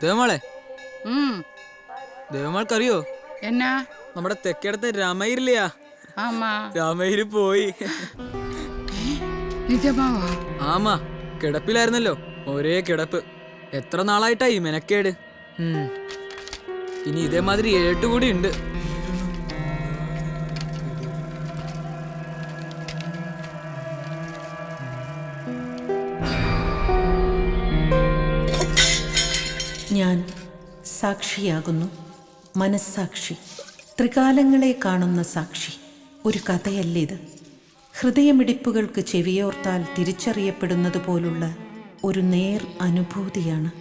ദേവമാളെ ദേവമാൾക്കറിയോ എന്നാ നമ്മുടെ തെക്കേടത്തെ രാമയിരില്ലയാ ആമാ രാമയിര് പോയി. നിജമാവാ? ആമാ, കിടപ്പിലായിരുന്നല്ലോ, ഒരേ കിടപ്പ്. എത്ര നാളായിട്ടായി മെനക്കേട്. ഇനി ഇതേമാതിരി 7 കൂടി ഉണ്ട്. ഞാൻ സാക്ഷിയാകുന്നു, മനസ്സാക്ഷി, ത്രികാലങ്ങളെ കാണുന്ന സാക്ഷി. ഒരു കഥയല്ലിത്. ഹൃദയമിടിപ്പുകൾക്ക് ചെവിയോർത്താൽ തിരിച്ചറിയപ്പെടുന്നത് പോലുള്ള ഒരു നേർ അനുഭൂതിയാണ്.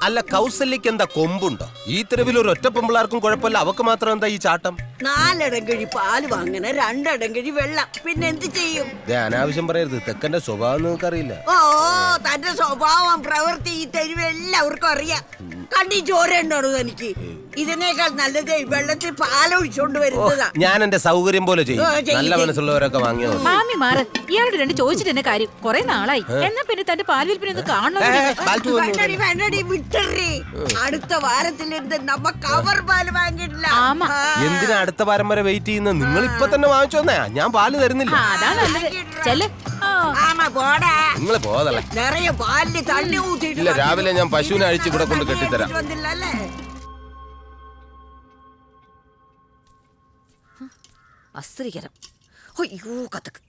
അല്ല, കൗസല്യക്ക് എന്താ കൊമ്പുണ്ടോ? ഈ തെരുവിൽ ഒരു ഒറ്റ പെമ്പിളാർക്കും കുഴപ്പമില്ല, അവക്ക് മാത്രം എന്താ ഈ ചാട്ടം? 4 അടങ്കഴി പാല് വാങ്ങണ 2 അടങ്കഴി വെള്ളം, പിന്നെ എന്ത് ചെയ്യും? അനാവശ്യം പറയരുത്, തെക്കന്റെ സ്വഭാവം നിങ്ങൾക്കറിയില്ല. ഓ, തന്റെ സ്വഭാവം പ്രവൃത്തി ഈ തെരുവ് എല്ലാവർക്കും അറിയാം. കണ്ണി ചോരണ്ടോ എനിക്ക്? ഇതിനേക്കാൾ നല്ലത് വെള്ളത്തിൽ പാലൊഴിച്ചോണ്ട് വരുന്നതാ. ഞാൻ എന്റെ സൗകര്യം പോലെ ചെയ്യും. നല്ല മനസ്സുള്ളവരൊക്കെ വാങ്ങിയോ? മാമി മാറ്, ഇയാളോട് 2 ചോദിച്ചിട്ട് എന്നെ കാര്യം. കുറെ നാളായി, എന്നാ പിന്നെ തന്റെ പാൽ വിൽപ്പന കാണണം. അടുത്ത വാരത്തിലിരുന്ന് നമ്മ കവർ പാല് വാങ്ങിയിട്ടില്ല. എന്തിനാ അടുത്ത വാരം വരെ വെയിറ്റ് ചെയ്യുന്ന? നിങ്ങൾ ഇപ്പൊ തന്നെ വാങ്ങിച്ചോന്നേ, ഞാൻ പാല് തരുന്നില്ല. നിങ്ങൾ പോതല്ലേ, നിറയെ പാലിന് തണ്ണി ഊറ്റിട്ട്. ഇല്ല, രാവിലെ ഞാൻ പശുവിനെ അഴിച്ച് ഇവിടെ കൊണ്ട് കെട്ടിത്തരാം. അസ്ത്രീകരം. അയ്യോ കഥക്ക്,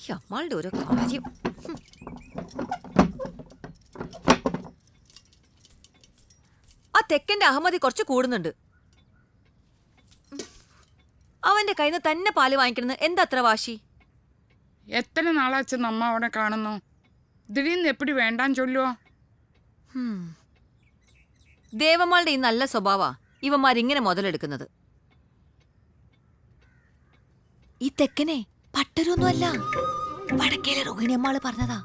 ഈ അമ്മാളുടെ ഓരോ കാര്യം. ആ തെക്കന്റെ അഹമ്മദി കുറച്ച് കൂടുന്നുണ്ട്. അവന്റെ കയ്യിൽ നിന്ന് തന്നെ പാല് വാങ്ങിക്കണമെന്ന് എന്താ അത്ര വാശി? എത്ര നാളാച്ച നമ്മ അവിടെ കാണുന്നു. ദിടീന്ന് എപ്പിടി വേണ്ടാന്ന് ചൊല്ലുവോ? ദേവമാളുടെ ഈ നല്ല സ്വഭാവ ഇവന്മാരിങ്ങനെ മുതലെടുക്കുന്നത്. ഈ തെക്കനെ പട്ടരൊന്നുമല്ല, വടക്കേലെ രോഹിണിയമ്മാള് പറഞ്ഞതാ.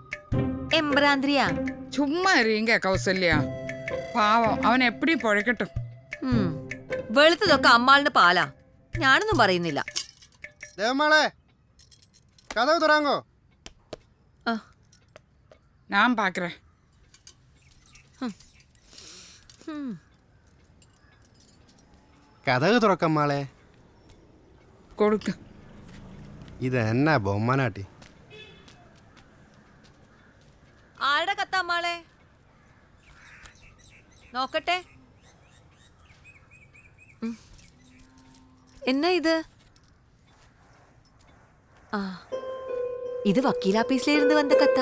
എംബ്രാന്തിരിയാ. ചുമ്മാ എറിയുങ്ക കൗസല്യ, പാവം അവൻ എപ്പിടി പൊഴക്കട്ടും. വെളുത്തതൊക്കെ അമ്മാളിന്റെ പാലാ, ഞാനൊന്നും പറയുന്നില്ല. ദേവമാളെ, കഥവ് തുറങ്ങോ? ഞാൻ പാക്കറേ. കഥവ് തുറക്കമ്മാളെ. കൊടുക്ക. ഇത് എന്നാ ബൊമ്മനാട്ടി? ആരുടെ കത്തമ്മാളെ? നോക്കട്ടെ. എന്നാ ഇത്? ആ, ഇത് വക്കീലാപ്പീസിലിരുന്ന് വന്ന കത്ത.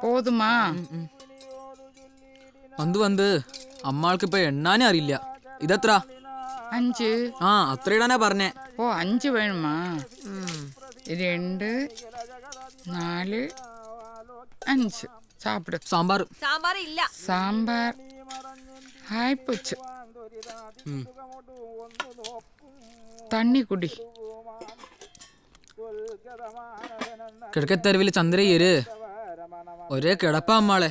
പോതുമാ? വന്ന് അമ്മാൾക്ക് ഇപ്പൊ എണ്ണാനേ അറിയില്ല. ഇതെത്ര? 5. ആ, അത്ര ഇടാനാ പറഞ്ഞേ. ഓ, 5 വേണമാ? 2, 4, 5. சாப்பிடு. സാമ്പാർ. സാമ്പാർ ഇല്ല. സാമ്പാർ ആയിപ്പോച്ചു. തണ്ണി കുടി. കിഴക്കെത്തരവില് ചന്ദ്രയ്യര് ഒരേ കിടപ്പാ അമ്മാളെ.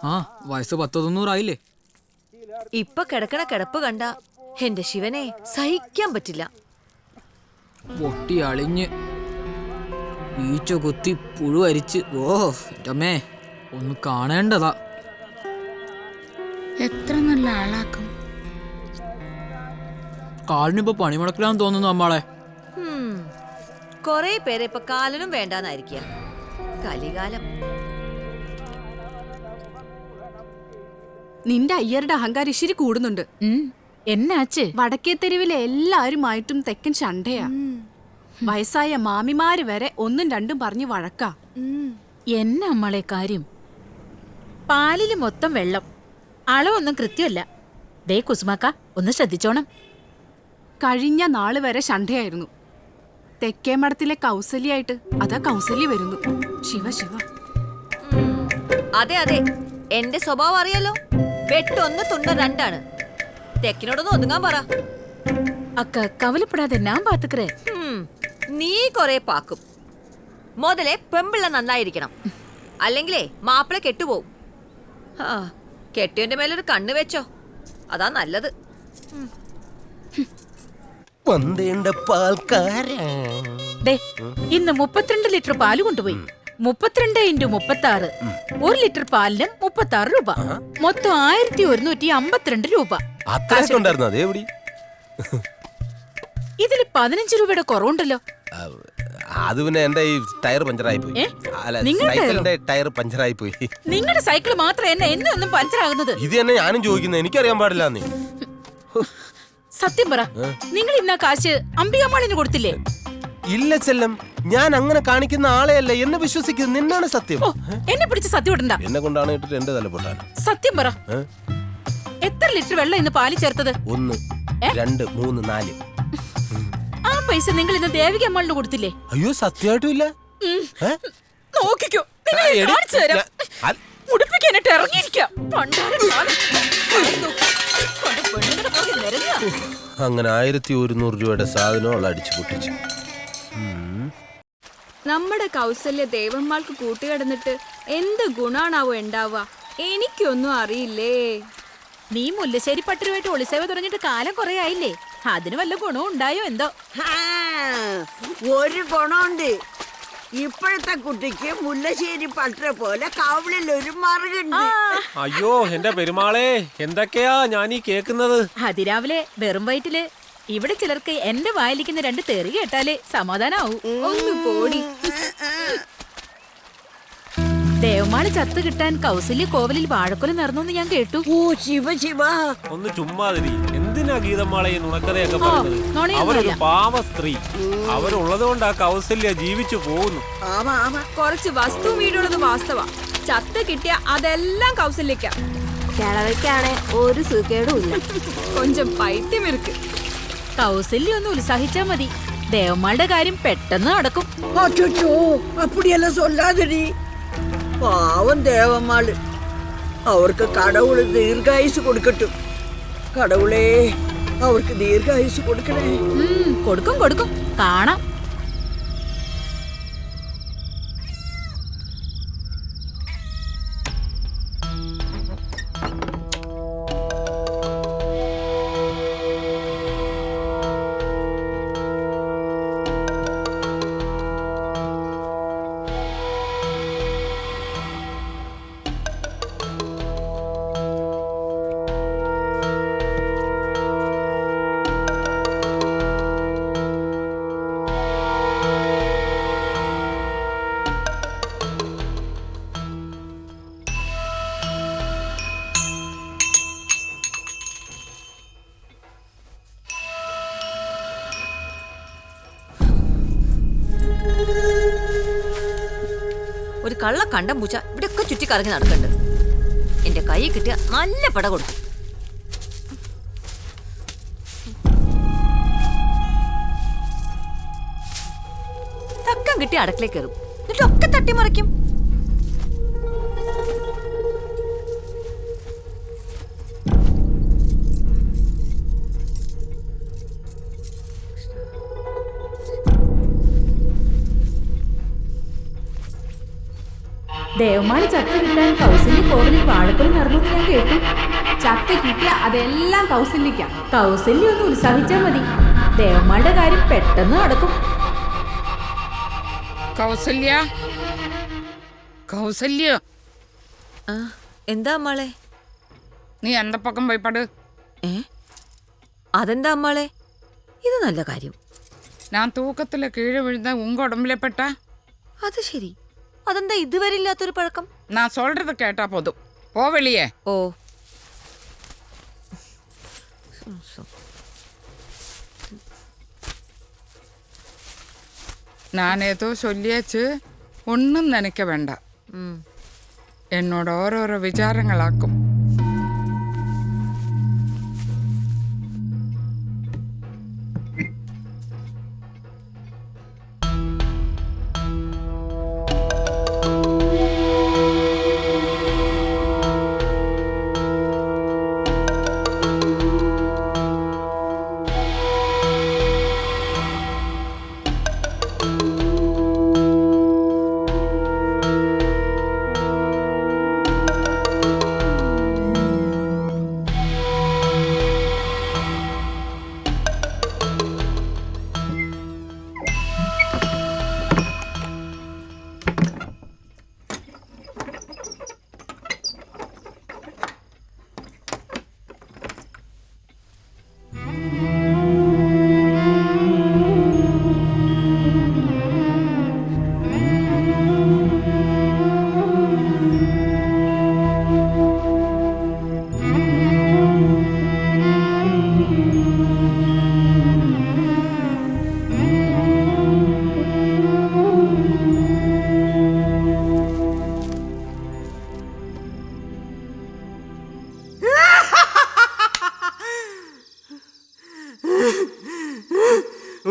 ആ, വയസ്സ് 10-90 ഇപ്പൊ കിടക്കണ കിടപ്പ് കണ്ട എന്റെ ശിവനെ സഹിക്കാൻ പറ്റില്ല. പൊട്ടി അളിഞ്ഞ് ഈച്ച കുത്തി പുഴുവരിച്ച്. ഓ എന്റെ അമ്മേ, ഒന്ന് കാണേണ്ടതാ. എത്ര നല്ല ആളാക്കും. കാലിനിപ്പോ പണിമുടക്കിലാന്ന് തോന്നുന്നു അമ്മാളെ. കൊറേ പേരെ ഇപ്പൊ കാലനും വേണ്ടാന്നായിരിക്കുക. കലികാലം. നിന്റെ അയ്യരുടെ അഹങ്കാരം ഇച്ചിരി കൂടുന്നുണ്ട്. എന്നാച്ച്? വടക്കേ തെരുവിലെ എല്ലാരുമായിട്ടും തെക്കൻ ചണ്ടയാ. വയസ്സായ മാമിമാര് വരെ ഒന്നും രണ്ടും പറഞ്ഞു വഴക്കാ. എന്നാ അമ്മളെ കാര്യം? പാലില് മൊത്തം വെള്ളം, അളവൊന്നും കൃത്യമല്ല. ദേ കുസുമാക്ക, ഒന്ന് ശ്രദ്ധിച്ചോണം. കഴിഞ്ഞ നാള് വരെ ചണ്ടയായിരുന്നു. തെക്കേ മഠത്തിലെ കൗസല്യായിട്ട് അതാ കൗസല്യ വരുന്നു. ശിവ ശിവ. അതെ അതെ, എന്റെ സ്വഭാവം അറിയാലോ. വെട്ടൊന്ന് തുണ്ട രണ്ടാണ്. തെക്കിനോടൊന്ന് ഒതുങ്ങാൻ പറ. അക്ക കവലപ്പെടാതെ ഞാൻ പാത്തുക്കറേ. നീ കൊറേ പാക്കും. മുതലേ പെമ്പിള്ള നന്നായിരിക്കണം, അല്ലെങ്കിലേ മാപ്പിള കെട്ടുപോവും. കെട്ടിയന്റെ മേലൊരു കണ്ണ് വെച്ചോ, അതാ നല്ലത്. വന്തേണ്ട പാൽക്കാരാ. ദേ ഇന്ന് 32 ലിറ്റർ പാല് കൊണ്ടുപോയി. 32 × 36, 1 ലിറ്റർ പാലിന് 36 രൂപ. മൊത്തം 1152 രൂപ. അത്രയൊക്കെ ഉണ്ടായിരുന്നു. അതേപടി ഇതിൽ 15 രൂപയുടെ കുറവുണ്ടല്ലോ. അത് പിന്നെ എന്റെ ഈ ടയർ പഞ്ചറായി പോയി. അല്ല, നിങ്ങളുടെ സൈക്കിളിന്റെ ടയർ പഞ്ചറായി പോയി. നിങ്ങളുടെ സൈക്കിൾ മാത്രം എന്നെ എന്നും പഞ്ചറാകുന്നത്. ഇത് തന്നെ ഞാനും ചോദിക്കുന്നത്. എനിക്കറിയാൻ പാടില്ല. നീ സത്യം പറ, നിങ്ങൾ ഇന്ന കാശ് അംബികമാളിന് കൊടുത്തില്ലേ? ഇല്ല ചെല്ലം, ഞാൻ അങ്ങനെ കാണിക്കുന്ന ആളെയല്ല. എന്നെ വിശ്വസിക്കുന്നത്. നിന്നാണ് സത്യം. എന്നെ പിടിച്ച് സത്യം ഇടണ്ട. എന്നെ കൊണ്ടാണ് ഇട്ടിട്ട് എന്റെ തല പൊട്ടാൻ. സത്യം പറ, എത്ര ലിറ്റർ വെള്ളം ഇന്ന് പാല് ചേർത്തത്? 1 2 3 4. ആ പൈസ നിങ്ങൾ ഇന്ന് ദേവിക അമ്മാളിന് കൊടുത്തില്ലേ? അയ്യോ, സത്യമായിട്ടും ഇല്ല. നോക്കിക്കോ, നിങ്ങളെ കാണിച്ചു തരാം. മുടിപ്പിക്കാനായിട്ട് ഇറങ്ങിയിരിക്കാം. അങ്ങനെ 1100 രൂപയുടെ സാധനം അവൾ അടിച്ചു പൊട്ടിച്ചു. നമ്മുടെ കൗസല്യ ദേവന്മാർക്ക് കൂട്ടുകിടന്നിട്ട് എന്ത് ഗുണാണാവോ ഉണ്ടാവുക? എനിക്കൊന്നും അറിയില്ലേ. നീ മുല്ലശ്ശേരി പട്ടരുമായിട്ട് ഒളിസേവ തുടങ്ങിയിട്ട് കാലം കുറെ ആയില്ലേ? അതിന് വല്ല ഗുണവും ഉണ്ടായോ എന്തോ? ഒരു ഗുണമുണ്ട്. ഇപ്പോഴത്തെ കുട്ടിക്ക് മുല്ലശ്ശേരി പട്ടര പോലെ കവിളിൽ ഒരു മറുകുണ്ട്. അയ്യോ എന്റെ പെരുമാളെ, എന്തൊക്കെയാ ഞാൻ ഈ കേക്കുന്നത്? അതിരാവിലെ വെറും വയറ്റില് ഇവിടെ ചിലർക്ക് എന്റെ വായിലിരിക്കുന്ന 2 തെറി കേട്ടാലേ സമാധാനാവൂ. ഒന്ന് പോടി. ദേവമാള് ചത്ത് കിട്ടാൻ കൗസല്യ കോവലിൽ വാഴക്കൊല നടന്നു ഞാൻ കേട്ടു. ഓ ശിവ ശിവ. ഒന്ന് ചുമ്മാതിരി. എന്തിനാ ഗീതമാളെ നുണക്കഥയൊക്കെ പറയുന്നത്? നുണയൊന്നുമല്ല. അവരൊരു പാവ സ്ത്രീ. അവരുള്ളത് കൊണ്ട് ആ കൗസല്യ ജീവിച്ചു പോകുന്നു. കുറച്ച് വസ്തു വീടുള്ളത് വാസ്തവ. ചത്ത് കിട്ടിയ അതെല്ലാം കൗസല്യക്ക. കിളവയ്ക്കാണെ ഒരു സുഖേടും ഇല്ല. കൊഞ്ചം പൈത്യം ഇருக்கு. കൗസല്യ ഒന്ന് ഉത്സാഹിച്ചാ മതി. ദേവമാളുടെ കാര്യം പെട്ടെന്ന് നടക്കും. അച്ചോ, അപ്പടിയെല്ലാം சொல்லாதடி. പാവം ദേവന്മാള്. അവർക്ക് കടവുള് ദീർഘായുസ് കൊടുക്കട്ടും. കടവുളേ, അവർക്ക് ദീർഘായുസ് കൊടുക്കണേ. കൊടുക്കും കൊടുക്കും, കാണാം. ഒരു കള്ള കണ്ടം പൂച്ച ഇവിടെയൊക്കെ ചുറ്റിക്കറങ്ങി നടക്കുന്നുണ്ട്. എന്റെ കൈ കിട്ടിയ നല്ല പട കൊടുക്കും. തക്കം കിട്ടി അടക്കളയിൽ കയറും, എന്നിട്ടൊക്കെ തട്ടിമറിക്കും. ദേവമാള് ചത്ത് കിട്ടാൻ കൗസല്യ കോവലിൽ വാഴക്കൊല നടന്നു ഞാൻ കേട്ടു. ചത്ത് കിട്ടിയ അതെല്ലാം കൗസല്യക്കാം. കൗസല്യ ഒന്ന് ഉത്സാഹിച്ചാ മതി. ദേവമാളുടെ കാര്യം പെട്ടെന്ന് നടക്കും. കൗസല്യ, കൗസല്യ, എന്താ അമ്മാളെ? നീ എന്താ പക്കം പോയിപ്പാട്? അതെന്താ അമ്മാളെ? ഇത് നല്ല കാര്യം. நான் தூக்கத்துல கீழே விழுந்தா உங்க உடம்புல பட்டா? അത് ശരി. അതെന്താ ഇതുവരെ ഇല്ലാത്തൊരു പഴക്കം? நான் சொல்றத கேட்டா போதும். போ வெளியே. ഓ. நான் ஏதோ சொல்லியாச்சு, ஒன்றும் நினைக்க வேண்டாம். என்னோட ஓரோரோ விசாரங்களாக்கும்.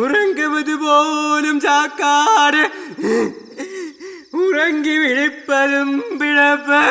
ഉറങ്ങുന്നത് പോലും ചാക്കാട്, ഉറങ്ങി വിളിപ്പതും പിഴപ്പ്.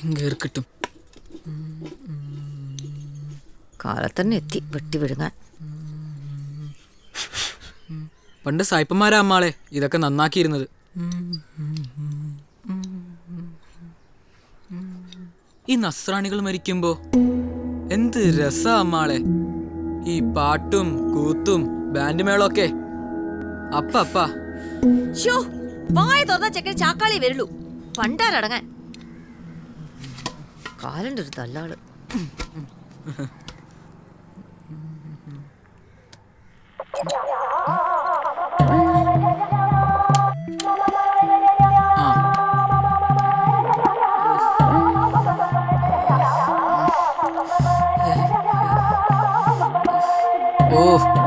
ഇങ്ങ ഇരിക്കട്ടും. കാലത്തന്നെ എത്തി വെട്ടി വിഴുങ്ങാൻ. പണ്ട് സായിപ്പന്മാരാ അമ്മാളെ ഇതൊക്കെ നന്നാക്കിയിരുന്നത്. ഈ നസ്രാണികൾ മരിക്കുമ്പോ എന്ത് രസാ അമ്മാളെ, ഈ പാട്ടും കൂത്തും ബാൻഡ് മേളൊക്കെ. അപ്പ വായ തുറന്ന ചെക്കൻ ചാക്കാളി വരുള്ളൂ, പണ്ടാരടങ്ങാൻ. കാലന്റെ ഒരു തല്ലാള്. ഓ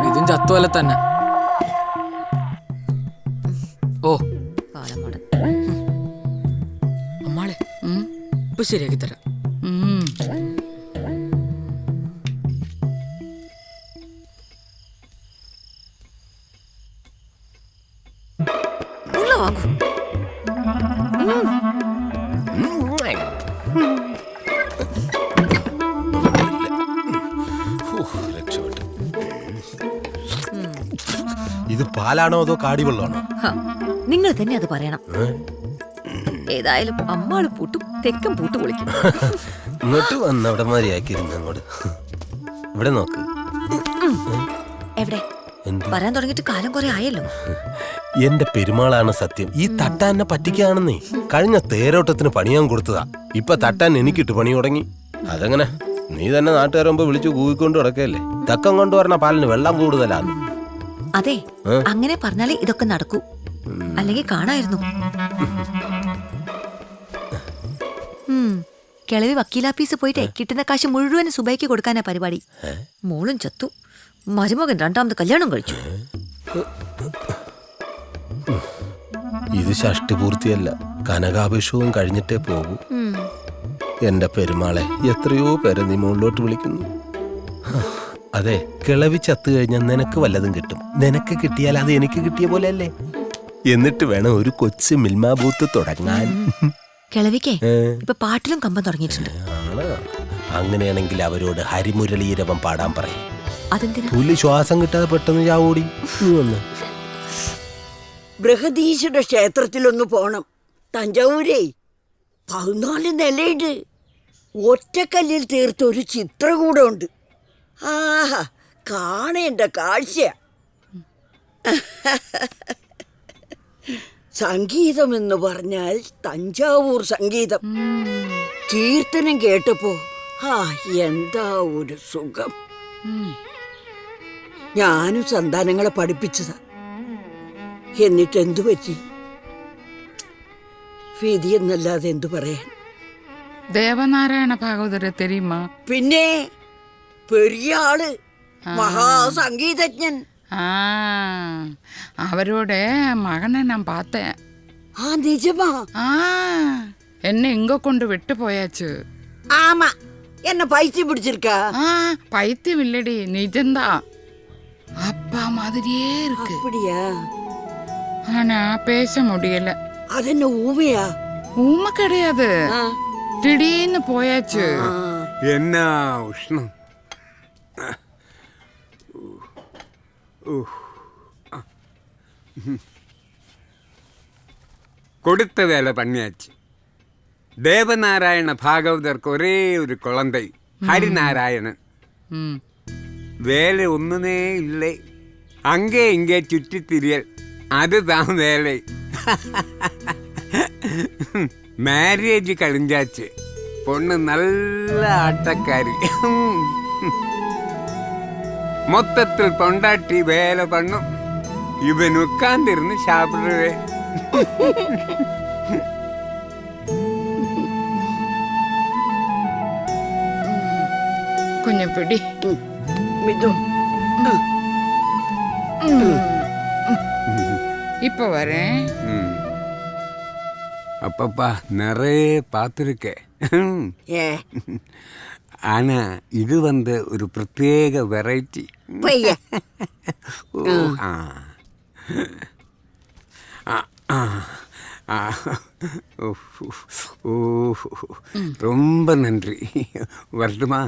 ഇതും ചത്തുവല്ല തന്നെ. ഓ കാലമാടൻ. അമ്മാളെ ഇപ്പൊ ശരിയാക്കി തരാം. ഉള്ള വാങ്ങൂ. ഇത് പാലാണോ അതോ കാടിവെള്ളമാണോ? നിങ്ങൾ തന്നെ അത് പറയണം. ഏതായാലും അമ്മാള് പൂട്ടും തെക്കും പൂട്ട് പൊളിക്കും. ഇങ്ങോട്ട് വന്ന് അവിടെ മാതിരിയാക്കിയിരുന്നു. അങ്ങോട്ട് ഇവിടെ നോക്ക്. എവിടെ വരാൻ തുടങ്ങിയിട്ട് കാലം കുറെ ആയല്ലോ. എന്റെ പെരുമാളാണ് സത്യം. ഈ തട്ടാൻ എന്നെ പറ്റിക്കാണെന്നേ. കഴിഞ്ഞ തേരോട്ടത്തിന് പണിയാൻ കൊടുത്തതാ. ഇപ്പൊ തട്ടാൻ എനിക്കിട്ട് പണി തുടങ്ങി. അതെങ്ങനെ? നീ തന്നെ നാട്ടുകാരുമ്പോ വിളിച്ചു കൂവിക്കൊണ്ട് കിടക്കല്ലേ. തക്കം കൊണ്ടുവരണ പാലിന് വെള്ളം കൂടുതലാന്ന്. അതെ, അങ്ങനെ പറഞ്ഞാലേ ഇതൊക്കെ നടക്കൂ. അല്ലെങ്കിൽ കാണായിരുന്നു. കിളവി വക്കീലാപ്പീസ് പോയിട്ടേ കിട്ടുന്ന കാശ് മുഴുവൻ സുബൈക്ക് കൊടുക്കാനാ പരിപാടി. മോളും ചത്തു, മരുമകൻ രണ്ടാമത് കല്യാണം കഴിച്ചു. ഇത് ഷഷ്ടി പൂർത്തിയല്ല, കനകാഭിഷേകവും കഴിഞ്ഞിട്ടേ പോകൂ. എന്റെ പെരുമാളെ, എത്രയോ പേരെ നീ മുകളിലോട്ട് വിളിക്കുന്നു. അതെ, കിളവി ചത്തു കഴിഞ്ഞാൽ നിനക്ക് വല്ലതും കിട്ടും. നിനക്ക് കിട്ടിയാൽ അത് എനിക്ക് കിട്ടിയ പോലെ അല്ലേ? എന്നിട്ട് വേണം ഒരു കൊച്ചു മിൽമാ ബൂത്ത് തുടങ്ങാൻ. കിളവിക്കേ ഇപ്പൊ പാട്ടിലും കമ്പം തുടങ്ങിയിട്ടുണ്ട്. അങ്ങനെയാണെങ്കിൽ അവരോട് ഹരിമുരളീരവം പാടാൻ പറയും. അതെന്തിനാ? പുലി ശ്വാസം കിട്ടാതെ പെട്ടെന്ന് ചാവോടി. ബൃഹദീശ്വര ക്ഷേത്രത്തിലൊന്ന് പോണം. തഞ്ചാവൂരേ 14 നിലയുണ്ട്. ഒറ്റക്കല്ലിൽ തീർത്ത ഒരു ചിത്രകൂടം ഉണ്ട്. ആഹാ, കാണേണ്ട കാഴ്ച. സംഗീതം എന്ന് പറഞ്ഞാൽ തഞ്ചാവൂർ സംഗീതം. കീർത്തനം കേട്ടപ്പോ എന്താ ഒരു സുഖം. ഞാനും സന്താനങ്ങളെ പഠിപ്പിച്ചതാ. എന്നിട്ട് എന്തു പറ്റി? വിധി എന്നല്ലാതെ എന്തു പറയാൻ. ദേവനാരായണ ഭാഗവതരെ തെരിയുമാ? പിന്നെ പെരിയ ആള്, മഹാസംഗീതജ്ഞൻ. അവരോட மகனை நான் பார்த்தேன். நிஜமா? என்ன இங்க கொண்டு விட்டு போயாச்சு. ஆமா, என்ன பைத்தியம் பிடிச்சிருக்கா? பைத்தியம் இல்லடி, நிஜம்தான். அப்பா மாதிரியே இருக்கு. அப்படியா? ஆனா பேச முடியல. அது என்ன ஊமையா? ஊமை கிடையாது, திடீர்னு போயாச்சு. என்ன உஷ்ணம். கொடுத்த வேலை பண்ணியாச்சு. தேவநாராயண பாகவதற்கு ஒரே ஒரு குழந்தை, ஹரிநாராயணன். வேலை ஒண்ணுமே இல்லை. அங்கே இங்கே சுற்றி திரியல், அதுதான் வேலை. மேரேஜ் கழிஞ்சாச்சு. பொண்ணு நல்ல ஆட்டக்காரி. மொத்தத்தில் பொண்டாட்டி வேலை பண்ணும், இவன் உட்கார்ந்து சாப்பிடுவேன். கொஞ்சம் பிடி. இப்ப வரேன். அப்பப்பா நிறைய பார்த்துருக்கேன். ஆனா இது ஒரு பிரத்யேக வெரைட்டி. ரொம்ப நன்றி. வரட்டுமா?